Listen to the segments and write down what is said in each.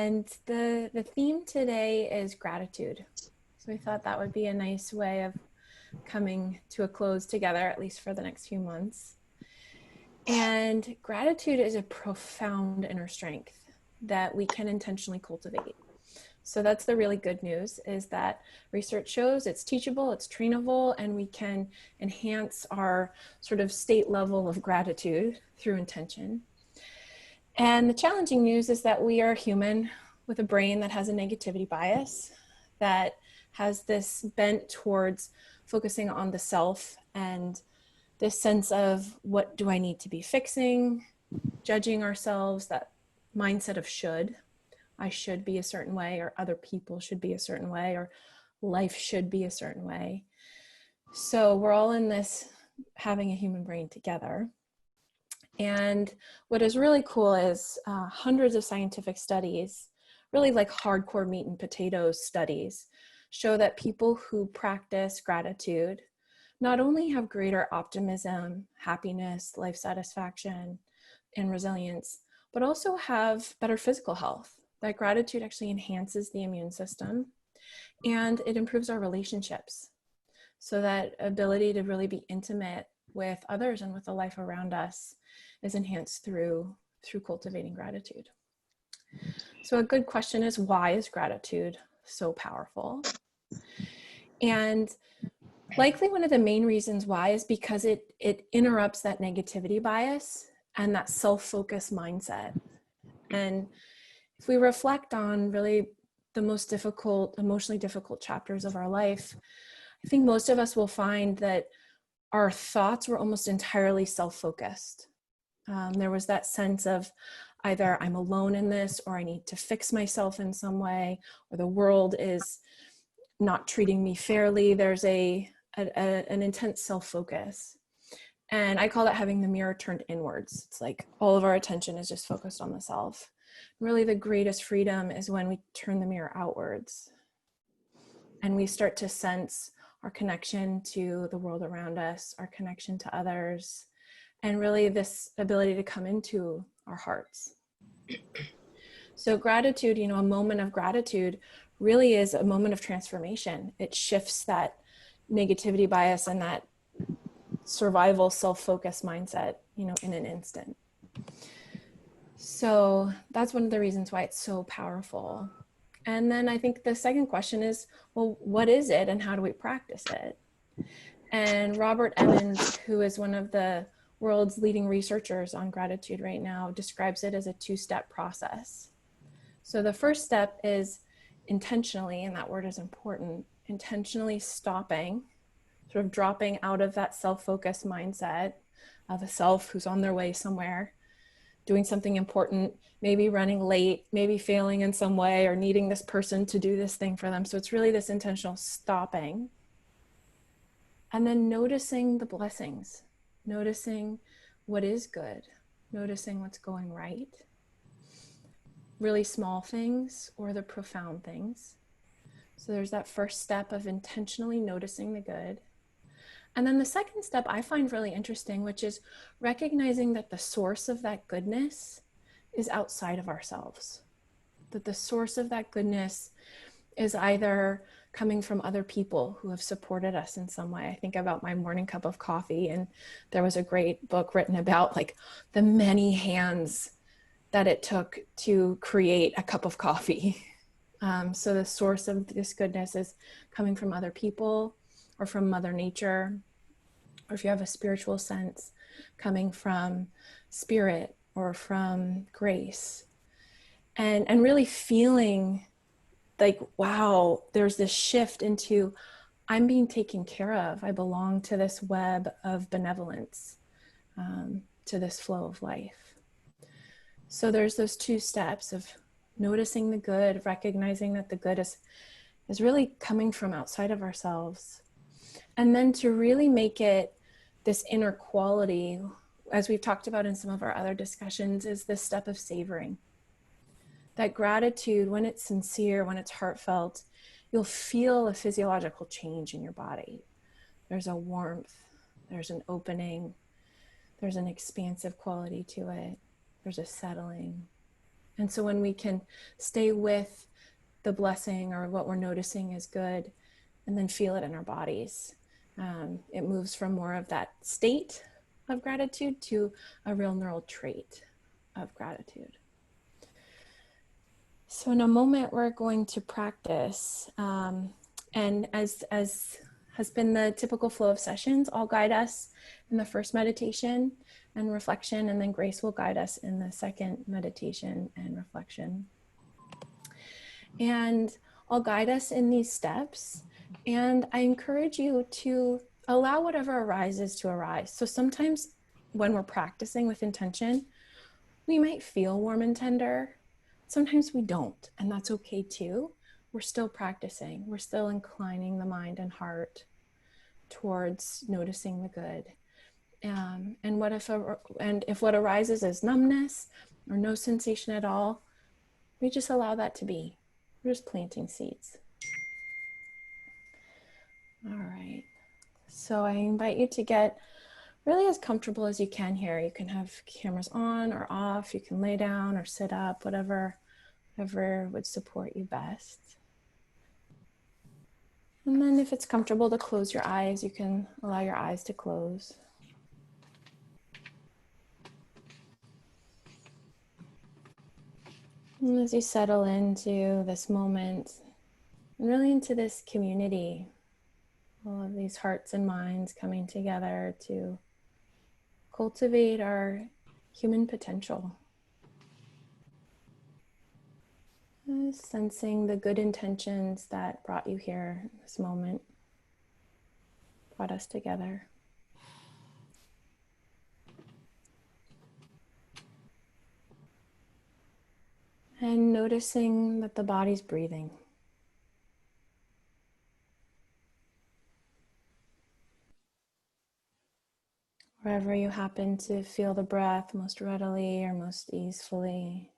And the theme today is gratitude. So we thought that would be a nice way of coming to a close together, at least for the next few months. And gratitude is a profound inner strength that we can intentionally cultivate. So that's the really good news, is that research shows it's teachable, it's trainable, and we can enhance our sort of state level of gratitude through intention. And the challenging news is that we are human with a brain that has a negativity bias, that has this bent towards focusing on the self and this sense of what do I need to be fixing, judging ourselves, that mindset of should. I should be a certain way, or other people should be a certain way, or life should be a certain way. So we're all in this having a human brain together. And what is really cool is hundreds of scientific studies, really like hardcore meat and potatoes studies, show that people who practice gratitude not only have greater optimism, happiness, life satisfaction, and resilience, but also have better physical health. That gratitude actually enhances the immune system and it improves our relationships. So that ability to really be intimate with others and with the life around us is enhanced through cultivating gratitude. So a good question is, why is gratitude so powerful? And likely one of the main reasons why is because it interrupts that negativity bias and that self-focused mindset. And if we reflect on really the most difficult, emotionally difficult chapters of our life, I think most of us will find that our thoughts were almost entirely self-focused. There was that sense of either I'm alone in this, or I need to fix myself in some way, or the world is not treating me fairly. There's an intense self-focus. And I call that having the mirror turned inwards. It's like all of our attention is just focused on the self. Really, the greatest freedom is when we turn the mirror outwards and we start to sense our connection to the world around us, our connection to others, and really this ability to come into our hearts. So gratitude, a moment of gratitude really is a moment of transformation. It shifts that negativity bias and that survival self-focused mindset, in an instant. So that's one of the reasons why it's so powerful. And then I think the second question is, well, what is it and how do we practice it? And Robert Emmons, who is one of the world's leading researchers on gratitude right now, describes it as a two-step process. So the first step is intentionally, and that word is important, intentionally stopping, sort of dropping out of that self-focused mindset of a self who's on their way somewhere, doing something important, maybe running late, maybe failing in some way, or needing this person to do this thing for them. So it's really this intentional stopping. And then noticing the blessings, noticing what is good, noticing what's going right. Really small things or the profound things. So there's that first step of intentionally noticing the good. And then the second step I find really interesting, which is recognizing that the source of that goodness is outside of ourselves. That the source of that goodness is either coming from other people who have supported us in some way. I think about my morning cup of coffee, and there was a great book written about like the many hands that it took to create a cup of coffee. So the source of this goodness is coming from other people or from Mother Nature, or if you have a spiritual sense, coming from spirit or from grace. And really feeling like, wow, there's this shift into I'm being taken care of. I belong to this web of benevolence, to this flow of life. So there's those two steps of noticing the good, recognizing that the good is really coming from outside of ourselves. And then to really make it this inner quality, as we've talked about in some of our other discussions, is this step of savoring. That gratitude, when it's sincere, when it's heartfelt, you'll feel a physiological change in your body. There's a warmth, there's an opening, there's an expansive quality to it, there's a settling. And so when we can stay with the blessing or what we're noticing is good and then feel it in our bodies, it moves from more of that state of gratitude to a real neural trait of gratitude. So in a moment, we're going to practice. And as has been the typical flow of sessions, I'll guide us in the first meditation and reflection, and then Grace will guide us in the second meditation and reflection. And I'll guide us in these steps. And I encourage you to allow whatever arises to arise. So sometimes when we're practicing with intention, we might feel warm and tender. Sometimes we don't, and that's okay too. We're still practicing. We're still inclining the mind and heart towards noticing the good. And if what arises is numbness or no sensation at all, we just allow that to be. We're just planting seeds. All right. So I invite you to get really as comfortable as you can here. You can have cameras on or off. You can lay down or sit up, whatever would support you best. And then if it's comfortable to close your eyes, you can allow your eyes to close. And as you settle into this moment, and really into this community, all of these hearts and minds coming together to cultivate our human potential. Sensing the good intentions that brought you here in this moment, brought us together. And noticing that the body's breathing. Wherever you happen to feel the breath most readily or most easily,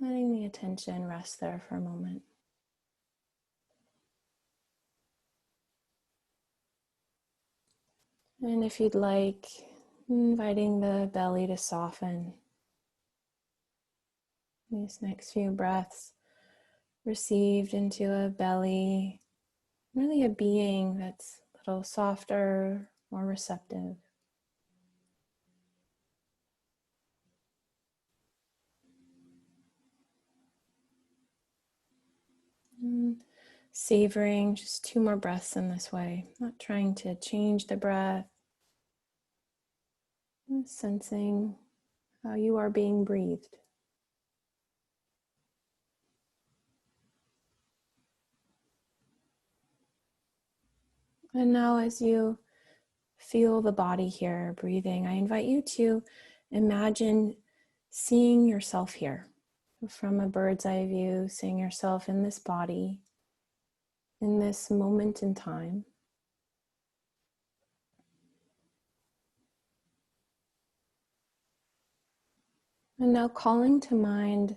letting the attention rest there for a moment. And if you'd like, inviting the belly to soften. These next few breaths received into a belly, really a being that's a little softer, more receptive. And savoring just 2 more breaths in this way, not trying to change the breath, sensing how you are being breathed. And now as you feel the body here breathing, I invite you to imagine seeing yourself here from a bird's eye view, seeing yourself in this body, in this moment in time. And now calling to mind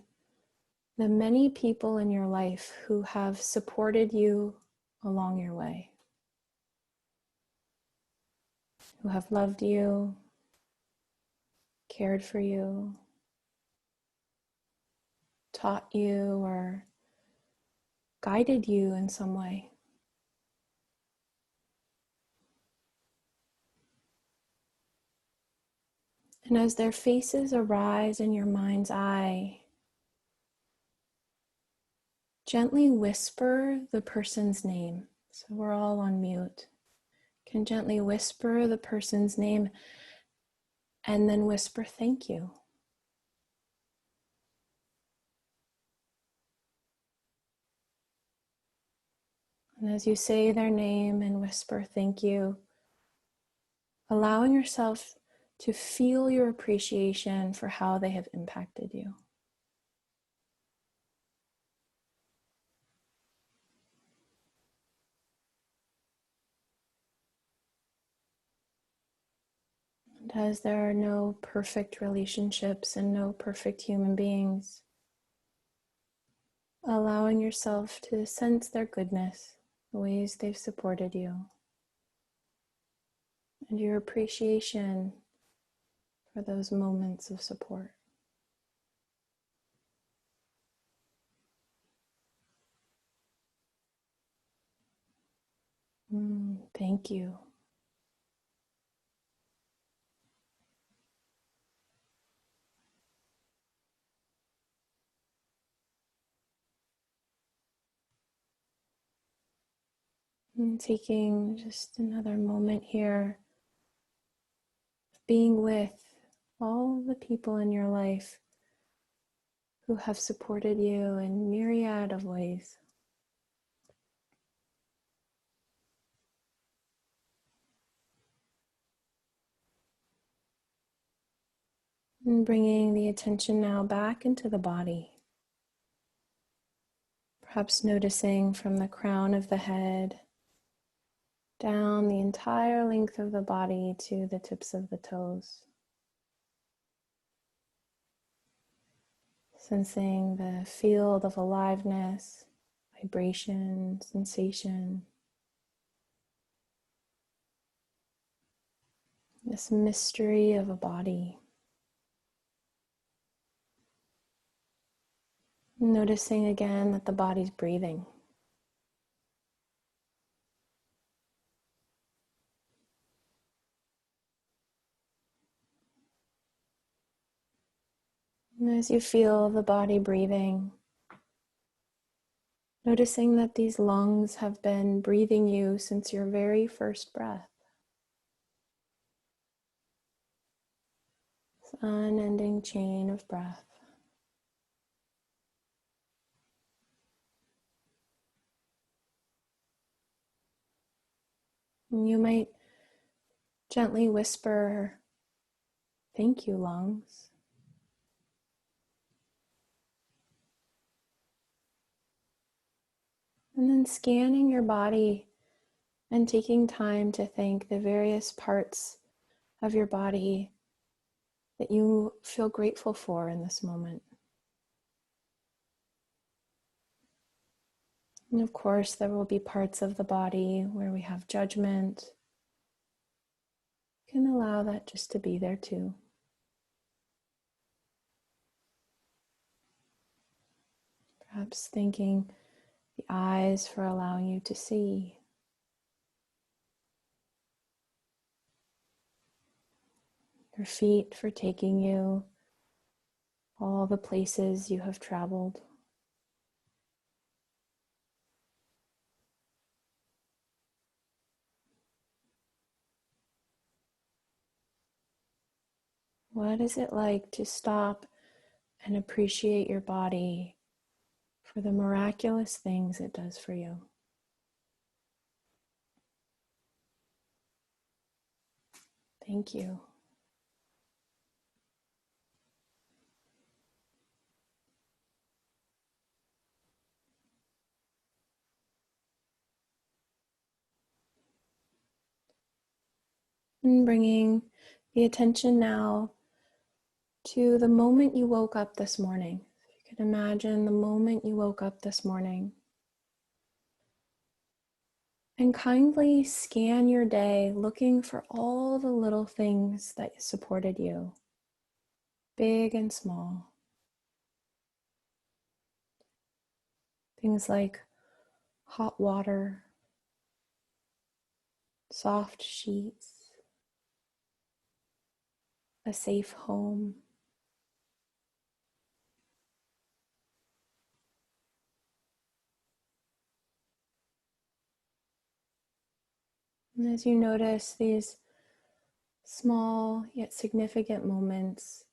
the many people in your life who have supported you along your way, who have loved you, cared for you, taught you, or guided you in some way. And as their faces arise in your mind's eye, gently whisper the person's name. So we're all on mute. Can gently whisper the person's name and then whisper thank you. And as you say their name and whisper thank you, allowing yourself to feel your appreciation for how they have impacted you. And as there are no perfect relationships and no perfect human beings, allowing yourself to sense their goodness, the ways they've supported you, and your appreciation for those moments of support. Thank you. And taking just another moment here, being with all the people in your life who have supported you in myriad of ways. And bringing the attention now back into the body. Perhaps noticing from the crown of the head down the entire length of the body to the tips of the toes. Sensing the field of aliveness, vibration, sensation. This mystery of a body. Noticing again that the body's breathing. And as you feel the body breathing, noticing that these lungs have been breathing you since your very first breath. This unending chain of breath. And you might gently whisper, "Thank you, lungs." And then scanning your body and taking time to thank the various parts of your body that you feel grateful for in this moment. And of course, there will be parts of the body where we have judgment. You can allow that just to be there too. Perhaps thanking the eyes for allowing you to see. Your feet for taking you all the places you have traveled. What is it like to stop and appreciate your body for the miraculous things it does for you? Thank you. And bringing the attention now to the moment you woke up this morning. You can imagine the moment you woke up this morning. And kindly scan your day, looking for all the little things that supported you, big and small. Things like hot water, soft sheets, a safe home. And as you notice these small yet significant moments,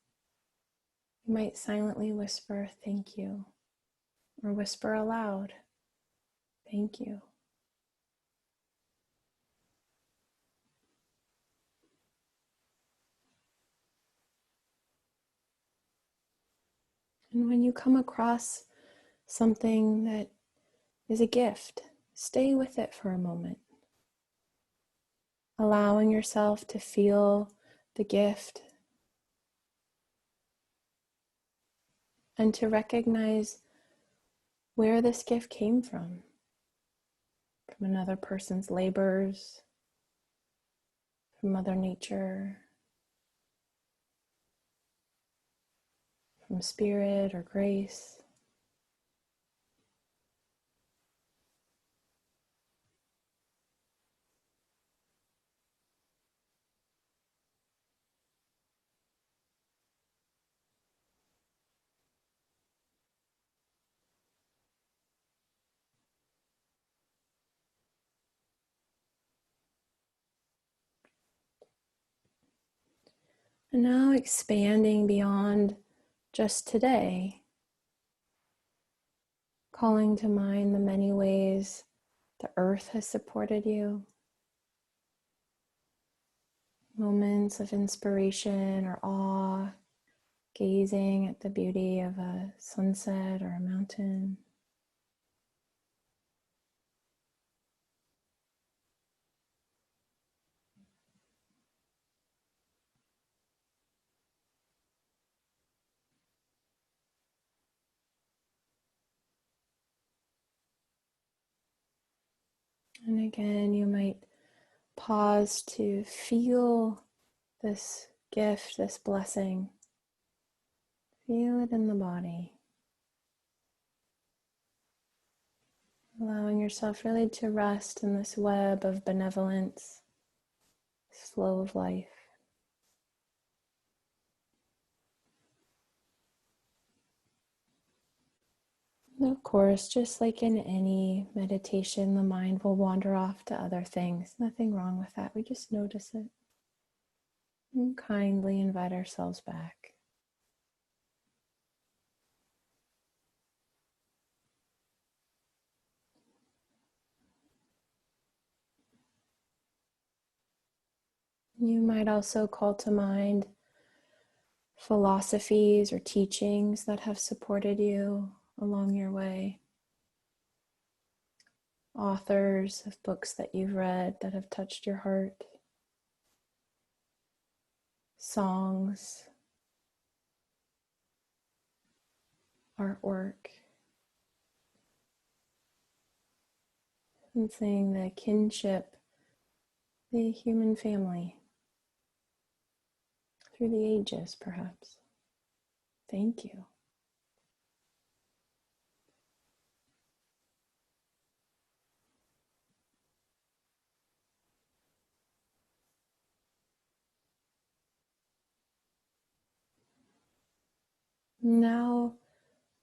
you might silently whisper, "Thank you," or whisper aloud, "Thank you." And when you come across something that is a gift, stay with it for a moment, allowing yourself to feel the gift and to recognize where this gift came from another person's labors, from Mother Nature, from spirit or grace. And now expanding beyond just today, calling to mind the many ways the earth has supported you, moments of inspiration or awe, gazing at the beauty of a sunset or a mountain. And again, you might pause to feel this gift, this blessing. Feel it in the body. Allowing yourself really to rest in this web of benevolence, this flow of life. And of course, just like in any meditation, the mind will wander off to other things. Nothing wrong with that. We just notice it and kindly invite ourselves back. You might also call to mind philosophies or teachings that have supported you along your way. Authors of books that you've read that have touched your heart. Songs, artwork, sensing the kinship, the human family through the ages, perhaps. Thank you. Now,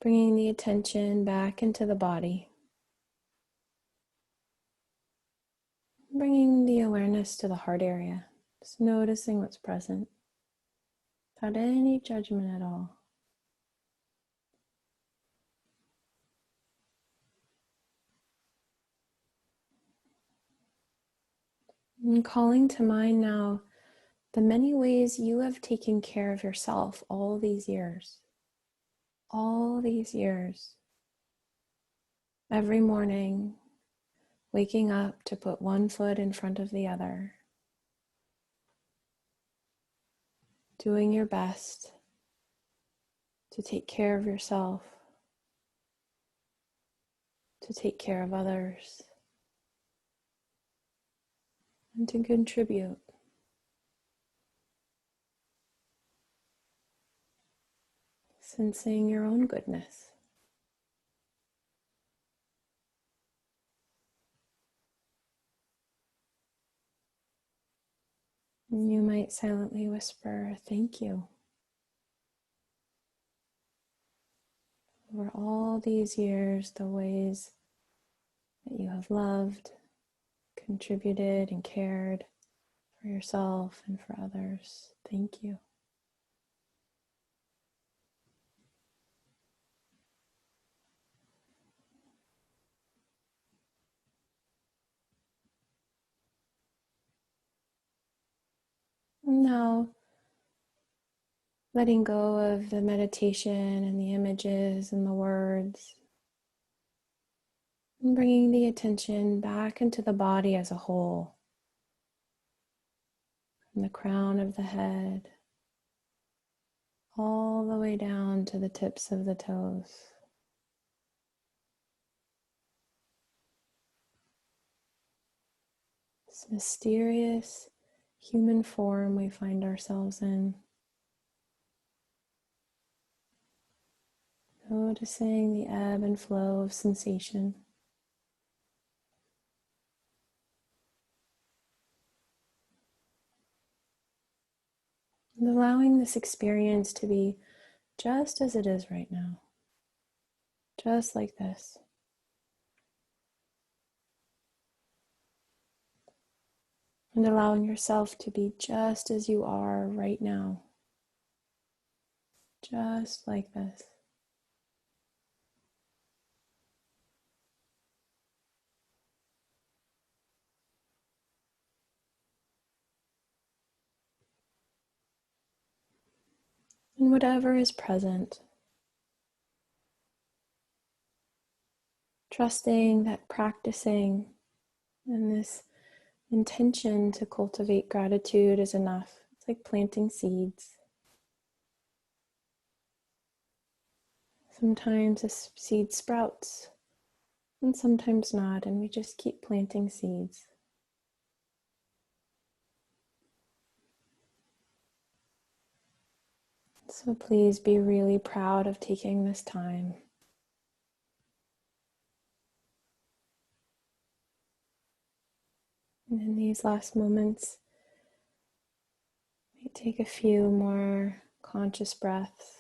bringing the attention back into the body, bringing the awareness to the heart area, just noticing what's present without any judgment at all. And calling to mind now the many ways you have taken care of yourself all these years. All these years. Every morning, waking up to put one foot in front of the other. Doing your best to take care of yourself, to take care of others, and to contribute. Sensing your own goodness. And you might silently whisper, thank you. Over all these years, the ways that you have loved, contributed, and cared for yourself and for others. Thank you. And now, letting go of the meditation and the images and the words, and bringing the attention back into the body as a whole, from the crown of the head all the way down to the tips of the toes. This mysterious human form we find ourselves in. Noticing the ebb and flow of sensation. And allowing this experience to be just as it is right now. Just like this. And allowing yourself to be just as you are right now. just like this. And whatever is present, trusting that practicing and this intention to cultivate gratitude is enough. It's like planting seeds. Sometimes a seed sprouts and sometimes not, and we just keep planting seeds. So please be really proud of taking this time. And in these last moments, take a few more conscious breaths.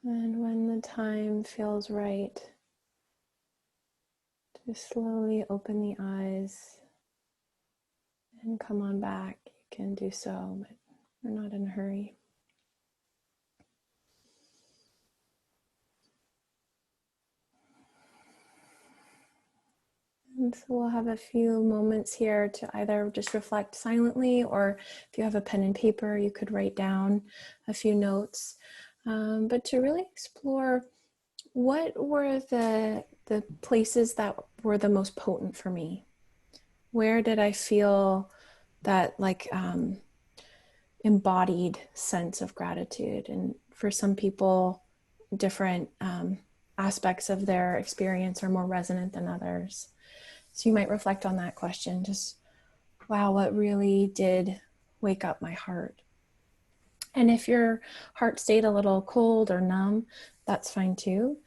And when the time feels right, to slowly open the eyes and come on back. You can do so, but we're not in a hurry. And so we'll have a few moments here to either just reflect silently, or if you have a pen and paper, you could write down a few notes. But to really explore what were the places that were the most potent for me. Where did I feel that embodied sense of gratitude? And for some people, different aspects of their experience are more resonant than others. So you might reflect on that question. Just, wow, what really did wake up my heart? And if your heart stayed a little cold or numb, that's fine too.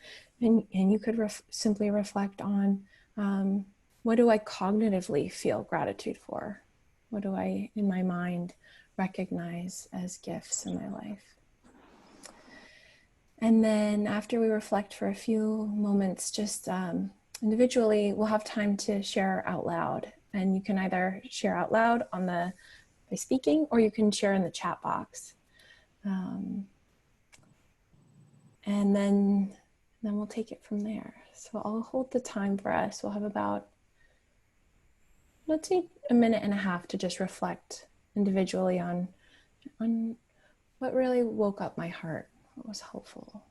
And you could simply reflect on, what do I cognitively feel gratitude for? What do I, in my mind, recognize as gifts in my life? And then after we reflect for a few moments, just individually, we'll have time to share out loud. And you can either share out loud by speaking, or you can share in the chat box. And then we'll take it from there. So I'll hold the time for us. We'll have about, let's say, a minute and a half to just reflect individually on what really woke up my heart, what was helpful.